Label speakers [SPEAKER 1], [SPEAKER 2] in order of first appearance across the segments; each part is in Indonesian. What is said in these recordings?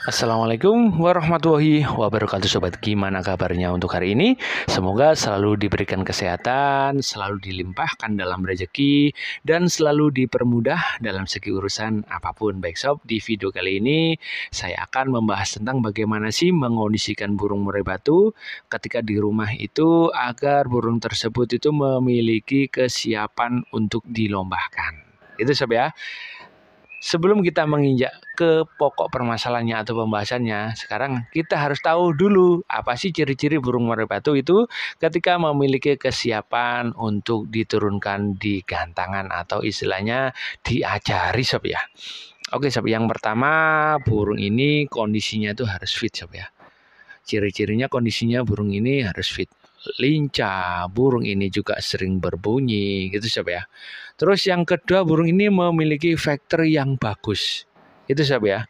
[SPEAKER 1] Assalamualaikum warahmatullahi wabarakatuh sobat, gimana kabarnya untuk hari ini? Semoga selalu diberikan kesehatan, selalu dilimpahkan dalam rezeki, dan selalu dipermudah dalam segi urusan apapun. Baik sob, di video kali ini saya akan membahas tentang bagaimana sih mengondisikan burung murai batu ketika di rumah itu agar burung tersebut itu memiliki kesiapan untuk dilombakan. Itu sob ya. Sebelum kita menginjak ke pokok permasalahannya atau pembahasannya, sekarang kita harus tahu dulu apa sih ciri-ciri burung murai batu itu ketika memiliki kesiapan untuk diturunkan di gantangan atau istilahnya diajari sob ya. Oke sob, yang pertama burung ini kondisinya itu harus fit sob ya. Ciri-cirinya kondisinya burung ini harus fit. Lincah, burung ini juga sering berbunyi gitu sob ya. Terus yang kedua, burung ini memiliki factory yang bagus. Itu sob ya.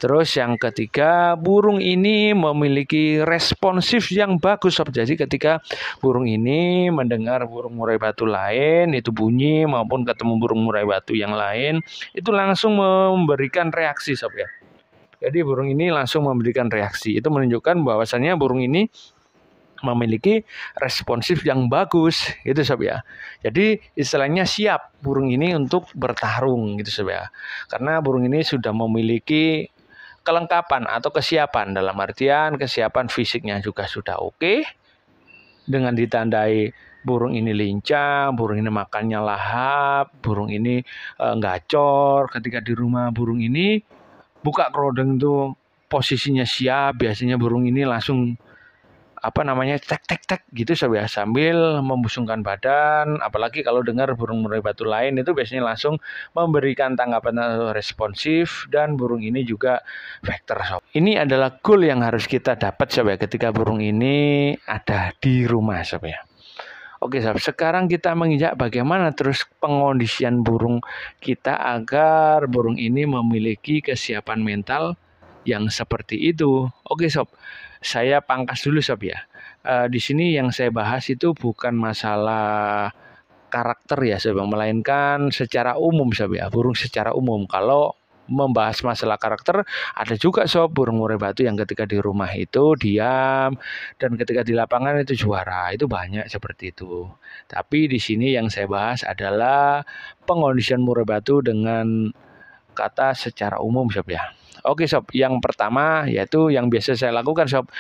[SPEAKER 1] Terus yang ketiga, burung ini memiliki responsif yang bagus sob. Jadi ketika burung ini mendengar burung murai batu lain itu bunyi maupun ketemu burung murai batu yang lain, itu langsung memberikan reaksi sob ya. Jadi burung ini langsung memberikan reaksi. Itu menunjukkan bahwasannya burung ini memiliki responsif yang bagus gitu sob ya. Jadi istilahnya siap burung ini untuk bertarung gitu sob ya. Karena burung ini sudah memiliki kelengkapan atau kesiapan, dalam artian kesiapan fisiknya juga sudah oke, dengan ditandai burung ini lincah, burung ini makannya lahap, burung ini gacor. Ketika di rumah burung ini buka kerodeng itu posisinya siap, biasanya burung ini langsung tek tek tek gitu sob ya, sambil membusungkan badan. Apalagi kalau dengar burung murai batu lain itu biasanya langsung memberikan tanggapan responsif, dan burung ini juga vektor sob. Ini adalah goal yang harus kita dapat sob ya ketika burung ini ada di rumah sob ya. Oke sob, sekarang kita menginjak bagaimana terus pengondisian burung kita agar burung ini memiliki kesiapan mental yang seperti itu. Oke sob, saya pangkas dulu sob ya. Di sini yang saya bahas itu bukan masalah karakter ya sob, melainkan secara umum sob ya, burung secara umum. Kalau membahas masalah karakter, ada juga sob burung murai batu yang ketika di rumah itu diam dan ketika di lapangan itu juara. Itu banyak seperti itu. Tapi di sini yang saya bahas adalah pengondisian murai batu dengan kata secara umum sob ya. Oke sob, yang pertama yaitu yang biasa saya lakukan sob.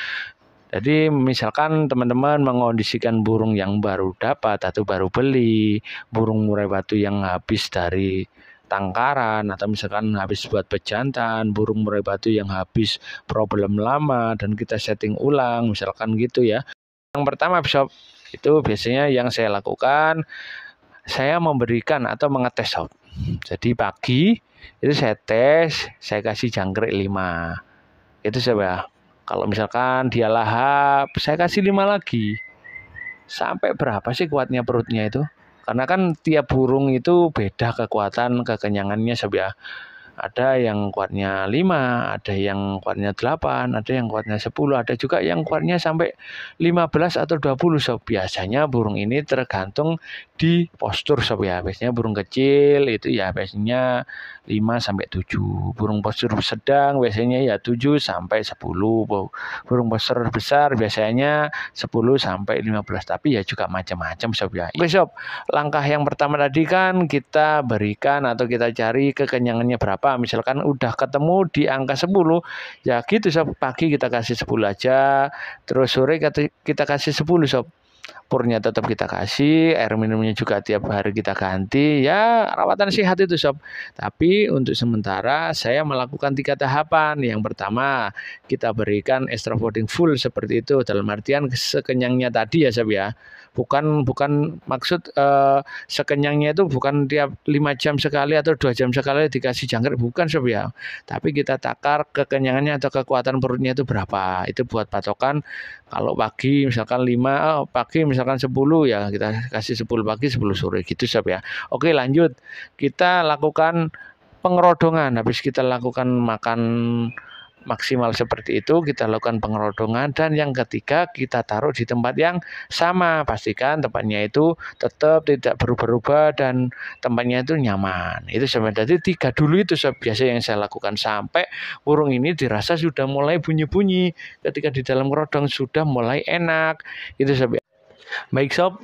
[SPEAKER 1] Jadi misalkan teman-teman mengondisikan burung yang baru dapat atau baru beli, burung murai batu yang habis dari tangkaran, atau misalkan habis buat pejantan, burung murai batu yang habis problem lama dan kita setting ulang, misalkan gitu ya. Yang pertama sob, itu biasanya yang saya lakukan, saya memberikan atau mengetes sob. Jadi pagi itu saya tes, saya kasih jangkrik 5. Itu sob ya. Kalau misalkan dia lahap, saya kasih 5 lagi. Sampai berapa sih kuatnya perutnya itu? Karena kan tiap burung itu beda kekuatan kekenyangannya sob ya. Ada yang kuatnya 5, ada yang kuatnya 8, ada yang kuatnya 10, ada juga yang kuatnya sampai 15 atau 20 sob. Biasanya burung ini tergantung di postur sob ya. Biasanya burung kecil itu ya biasanya 5 sampai 7. Burung postur sedang biasanya ya 7 sampai 10. Burung postur besar biasanya 10 sampai 15. Tapi ya juga macam-macam sob ya. Oke sob, langkah yang pertama tadi kan kita berikan atau kita cari kekenyangannya berapa. Misalkan udah ketemu di angka 10, ya gitu sob, pagi kita kasih 10 aja, terus sore kita kasih 10 sob. Purnya tetap kita kasih, air minumnya juga tiap hari kita ganti, ya rawatan sehat itu sob. Tapi untuk sementara saya melakukan 3 tahapan. Yang pertama, kita berikan extra fooding full seperti itu, dalam artian sekenyangnya tadi ya sob ya. Bukan maksud sekenyangnya itu bukan tiap 5 jam sekali atau 2 jam sekali dikasih jangkrik, bukan sob ya. Tapi kita takar kekenyangannya atau kekuatan perutnya itu berapa. Itu buat patokan. Kalau pagi misalkan 5, pagi misalkan 10, ya kita kasih 10 pagi 10 sore gitu sob ya. Oke lanjut, kita lakukan pengerodongan. Habis kita lakukan makan maksimal seperti itu, kita lakukan pengerodongan. Dan yang ketiga, kita taruh di tempat yang sama. Pastikan tempatnya itu tetap tidak berubah-ubah dan tempatnya itu nyaman. Itu sebenarnya jadi 3 dulu itu biasa yang saya lakukan sampai burung ini dirasa sudah mulai bunyi-bunyi. Ketika di dalam kerodong sudah mulai enak. Itu sob. Baik sob,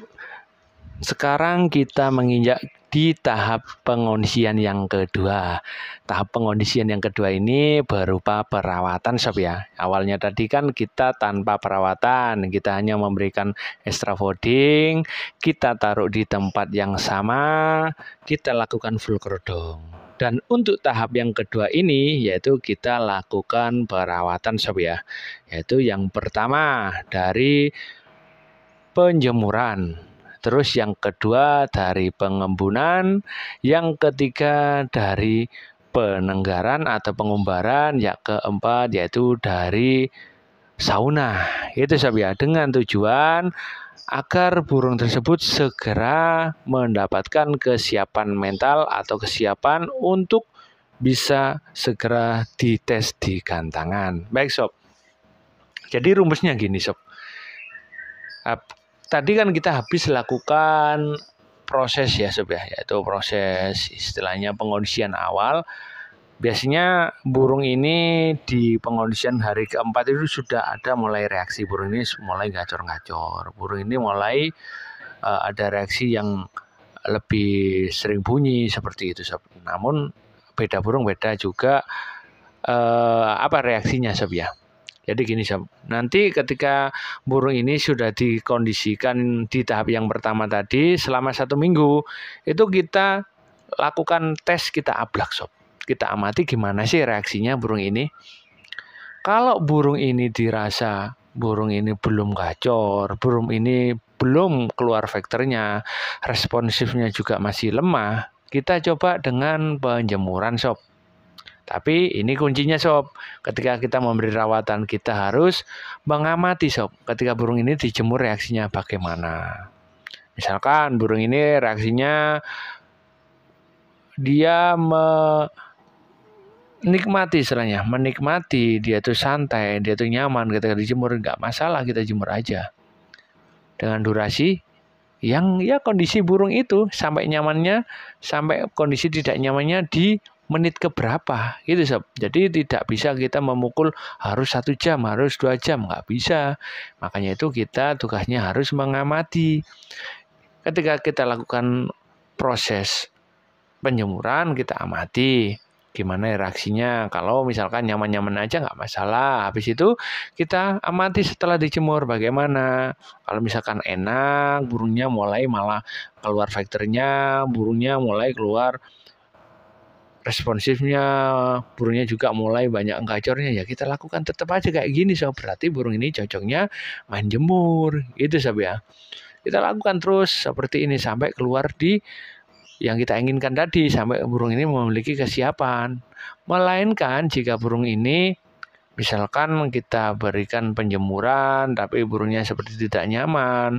[SPEAKER 1] sekarang kita menginjak di tahap pengondisian yang kedua. Tahap pengondisian yang kedua ini berupa perawatan sob ya. Awalnya tadi kan kita tanpa perawatan, kita hanya memberikan extra fooding, kita taruh di tempat yang sama, kita lakukan full kerodong. Dan untuk tahap yang kedua ini yaitu kita lakukan perawatan sob ya. Yaitu yang pertama dari penjemuran. Terus yang kedua dari pengembunan, yang ketiga dari penenggaran atau pengumbaran, yang keempat yaitu dari sauna. Itu sob ya, dengan tujuan agar burung tersebut segera mendapatkan kesiapan mental atau kesiapan untuk bisa segera dites di gantangan. Baik sob. Jadi rumusnya gini sob. Tadi kan kita habis lakukan proses ya sob ya, yaitu proses istilahnya pengondisian awal. Biasanya burung ini di pengondisian hari keempat itu sudah ada mulai reaksi, burung ini mulai gacor-gacor, burung ini mulai ada reaksi yang lebih sering bunyi seperti itu sob. Namun beda burung beda juga reaksinya sob ya. Jadi gini sob, nanti ketika burung ini sudah dikondisikan di tahap yang pertama tadi selama 1 minggu, itu kita lakukan tes, kita ablak sob. Kita amati gimana sih reaksinya burung ini. Kalau burung ini dirasa burung ini belum gacor, burung ini belum keluar vektornya, responsifnya juga masih lemah, kita coba dengan penjemuran sob. Tapi ini kuncinya sob, ketika kita memberi rawatan kita harus mengamati sob, ketika burung ini dijemur reaksinya bagaimana. Misalkan burung ini reaksinya dia menikmati istilahnya, dia tuh santai, dia tuh nyaman ketika dijemur, nggak masalah kita jemur aja. Dengan durasi yang ya kondisi burung itu sampai nyamannya, sampai kondisi tidak nyamannya di menit keberapa gitu sob. Jadi tidak bisa kita memukul harus 1 jam, harus 2 jam, nggak bisa. Makanya itu kita tugasnya harus mengamati. Ketika kita lakukan proses penjemuran, kita amati gimana reaksinya. Kalau misalkan nyaman-nyaman aja nggak masalah. Habis itu kita amati setelah dijemur bagaimana. Kalau misalkan enak, burungnya mulai malah keluar vektornya, burungnya mulai keluar responsifnya, burungnya juga mulai banyak gacornya, ya kita lakukan tetap aja kayak gini sob. Berarti burung ini cocoknya main jemur itu sob ya. Kita lakukan terus seperti ini sampai keluar di yang kita inginkan tadi, sampai burung ini memiliki kesiapan. Melainkan jika burung ini misalkan kita berikan penjemuran tapi burungnya seperti tidak nyaman,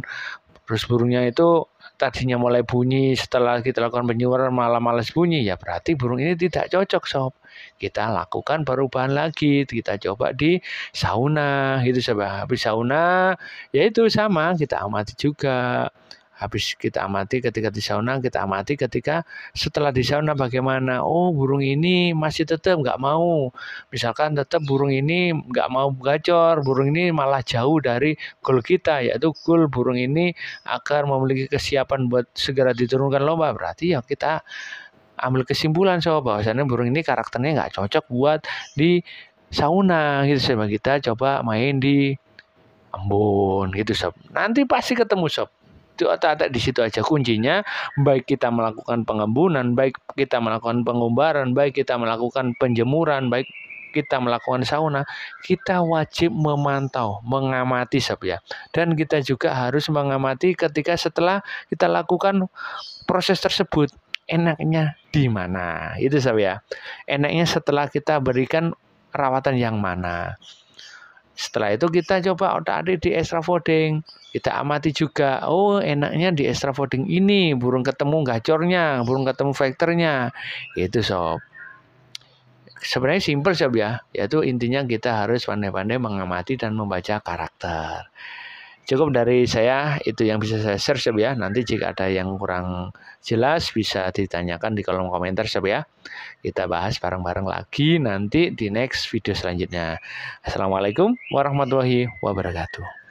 [SPEAKER 1] terus burungnya itu tadinya mulai bunyi, setelah kita lakukan penjemuran malah malas bunyi, ya berarti burung ini tidak cocok sob. Kita lakukan perubahan lagi, kita coba di sauna gitu sob. Habis sauna ya itu sama, kita amati juga. Habis kita amati ketika di sauna, kita amati ketika setelah di sauna bagaimana. Oh burung ini masih tetap nggak mau. Misalkan tetap burung ini nggak mau gacor, burung ini malah jauh dari goal kita, yaitu goal burung ini agar memiliki kesiapan buat segera diturunkan lomba. Berarti ya kita ambil kesimpulan sob, bahwasannya burung ini karakternya nggak cocok buat di sauna gitu sob. Kita coba main di embun gitu sob. Nanti pasti ketemu sob. Itu ada di situ aja kuncinya. Baik kita melakukan pengembunan, baik kita melakukan pengumbaran, baik kita melakukan penjemuran, baik kita melakukan sauna, kita wajib memantau, mengamati sob ya. Dan kita juga harus mengamati ketika setelah kita lakukan proses tersebut, enaknya di mana. Itu sob ya. Enaknya setelah kita berikan rawatan yang mana. Setelah itu kita coba otak-atik di extra fooding. Kita amati juga, oh enaknya di extra fooding ini, burung ketemu gacornya, burung ketemu vektornya. Itu sob. sebenarnya simpel sob ya, yaitu intinya kita harus pandai-pandai mengamati dan membaca karakter. Cukup dari saya, itu yang bisa saya share sob ya. Nanti jika ada yang kurang jelas bisa ditanyakan di kolom komentar sob ya. Kita bahas bareng-bareng lagi nanti di next video selanjutnya. Assalamualaikum warahmatullahi wabarakatuh.